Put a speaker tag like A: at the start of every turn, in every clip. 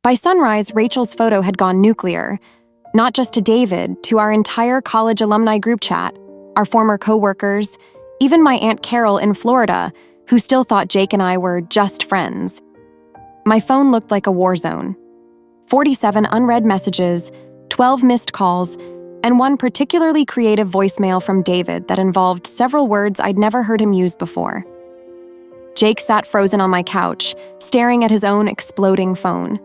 A: By sunrise, Rachel's photo had gone nuclear, not just to David, to our entire college alumni group chat, our former coworkers, even my Aunt Carol in Florida, who still thought Jake and I were just friends. My phone looked like a war zone. 47 unread messages, 12 missed calls, and one particularly creative voicemail from David that involved several words I'd never heard him use before. Jake sat frozen on my couch, staring at his own exploding phone.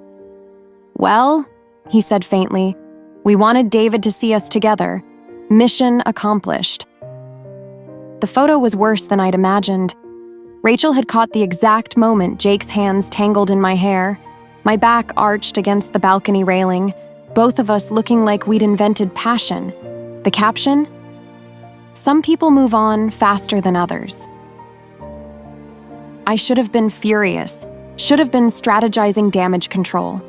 A: "Well," he said faintly, "we wanted David to see us together. Mission accomplished." The photo was worse than I'd imagined. Rachel had caught the exact moment Jake's hands tangled in my hair, my back arched against the balcony railing, both of us looking like we'd invented passion. The caption? "Some people move on faster than others." I should have been furious, should have been strategizing damage control.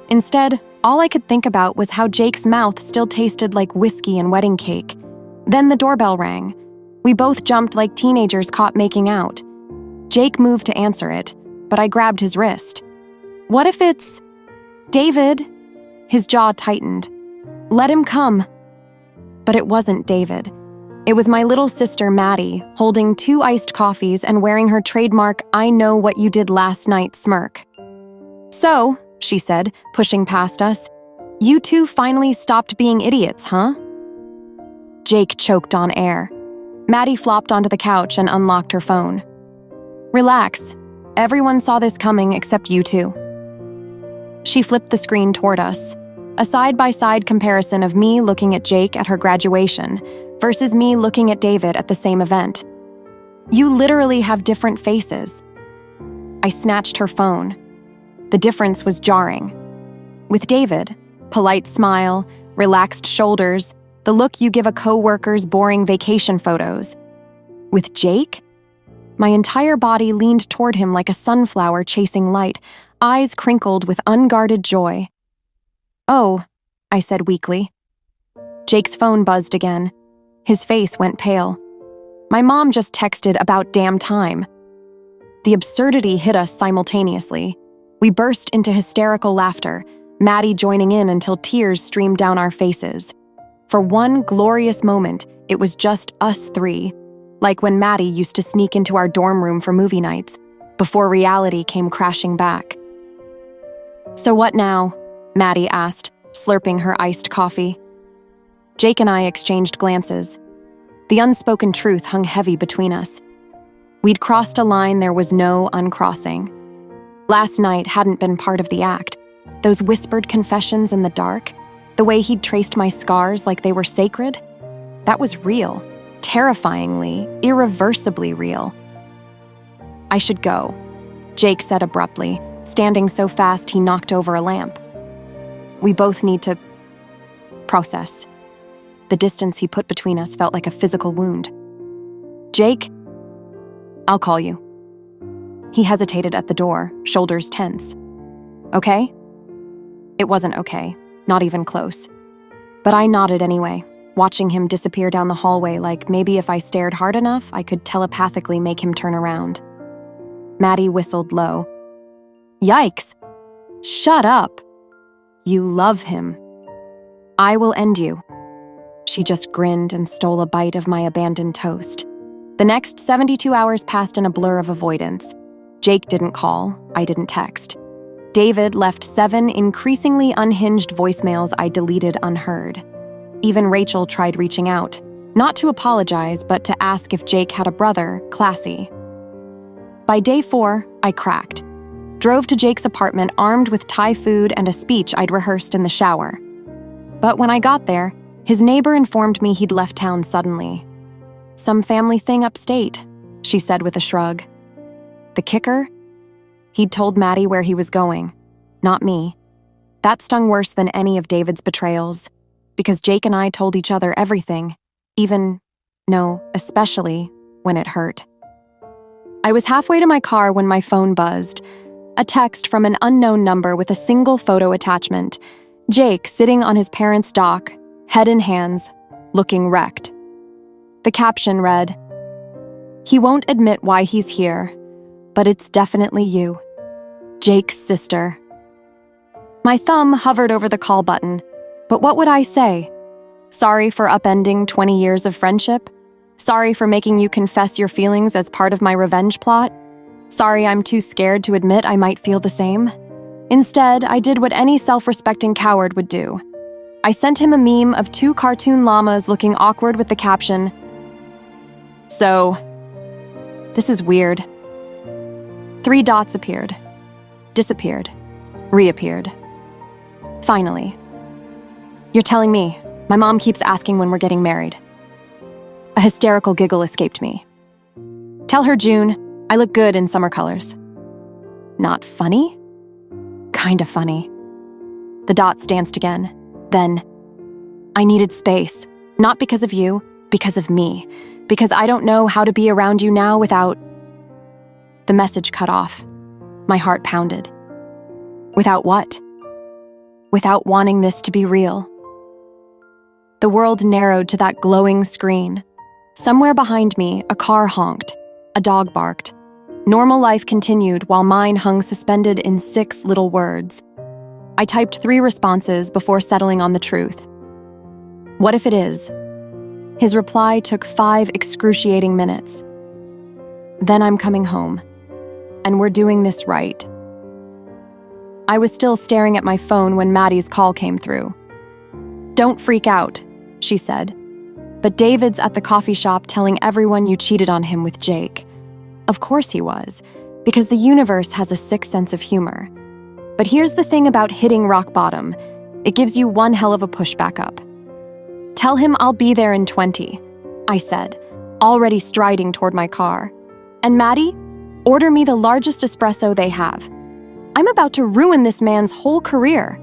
A: Instead, all I could think about was how Jake's mouth still tasted like whiskey and wedding cake. Then the doorbell rang. We both jumped like teenagers caught making out. Jake moved to answer it, but I grabbed his wrist. "What if it's David?" His jaw tightened. "Let him come." But it wasn't David. It was my little sister Maddie, holding 2 iced coffees and wearing her trademark "I know what you did last night" smirk. "So," she said, pushing past us, "you two finally stopped being idiots, huh?" Jake choked on air. Maddie flopped onto the couch and unlocked her phone. "Relax. Everyone saw this coming except you two." She flipped the screen toward us, a side-by-side comparison of me looking at Jake at her graduation versus me looking at David at the same event. "You literally have different faces." I snatched her phone. The difference was jarring. With David, polite smile, relaxed shoulders, the look you give a coworker's boring vacation photos. With Jake, my entire body leaned toward him like a sunflower chasing light, eyes crinkled with unguarded joy. "Oh," I said weakly. Jake's phone buzzed again. His face went pale. "My mom just texted about damn time." The absurdity hit us simultaneously. We burst into hysterical laughter, Maddie joining in until tears streamed down our faces. For one glorious moment, it was just us three, like when Maddie used to sneak into our dorm room for movie nights, before reality came crashing back. "So what now?" Maddie asked, slurping her iced coffee. Jake and I exchanged glances. The unspoken truth hung heavy between us. We'd crossed a line there was no uncrossing. Last night hadn't been part of the act. Those whispered confessions in the dark, the way he'd traced my scars like they were sacred, that was real, terrifyingly, irreversibly real. "I should go," Jake said abruptly, standing so fast he knocked over a lamp. "We both need to process." The distance he put between us felt like a physical wound. "Jake, I'll call you." He hesitated at the door, shoulders tense. "Okay?" It wasn't okay, not even close. But I nodded anyway, watching him disappear down the hallway like maybe if I stared hard enough, I could telepathically make him turn around. Maddie whistled low. "Yikes! Shut up! You love him. I will end you." She just grinned and stole a bite of my abandoned toast. The next 72 hours passed in a blur of avoidance. Jake didn't call, I didn't text. David left 7 increasingly unhinged voicemails I deleted unheard. Even Rachel tried reaching out, not to apologize, but to ask if Jake had a brother, Classy. By day 4, I cracked. Drove to Jake's apartment armed with Thai food and a speech I'd rehearsed in the shower. But when I got there, his neighbor informed me he'd left town suddenly. "Some family thing upstate," she said with a shrug. The kicker? He'd told Maddie where he was going, not me. That stung worse than any of David's betrayals, because Jake and I told each other everything, especially when it hurt. I was halfway to my car when my phone buzzed. A text from an unknown number with a single photo attachment. Jake sitting on his parents' dock, head in hands, looking wrecked. The caption read, "He won't admit why he's here, but it's definitely you. Jake's sister." My thumb hovered over the call button, but what would I say? Sorry for upending 20 years of friendship? Sorry for making you confess your feelings as part of my revenge plot? Sorry I'm too scared to admit I might feel the same? Instead, I did what any self-respecting coward would do. I sent him a meme of 2 cartoon llamas looking awkward with the caption, "So, this is weird." 3 dots appeared, disappeared, reappeared. Finally. "You're telling me my mom keeps asking when we're getting married." A hysterical giggle escaped me. "Tell her, June, I look good in summer colors." Not funny? Kinda funny. The dots danced again. Then, "I needed space, not because of you, because of me, because I don't know how to be around you now without..." The message cut off. My heart pounded. Without what? Without wanting this to be real. The world narrowed to that glowing screen. Somewhere behind me, a car honked. A dog barked. Normal life continued while mine hung suspended in 6 little words. I typed 3 responses before settling on the truth. "What if it is?" His reply took 5 excruciating minutes. "Then I'm coming home. And we're doing this right." I was still staring at my phone when Maddie's call came through. "Don't freak out," she said. "But David's at the coffee shop telling everyone you cheated on him with Jake." Of course he was, because the universe has a sick sense of humor. But here's the thing about hitting rock bottom. It gives you one hell of a push back up. "Tell him I'll be there in 20, I said, already striding toward my car. "And Maddie, order me the largest espresso they have. I'm about to ruin this man's whole career."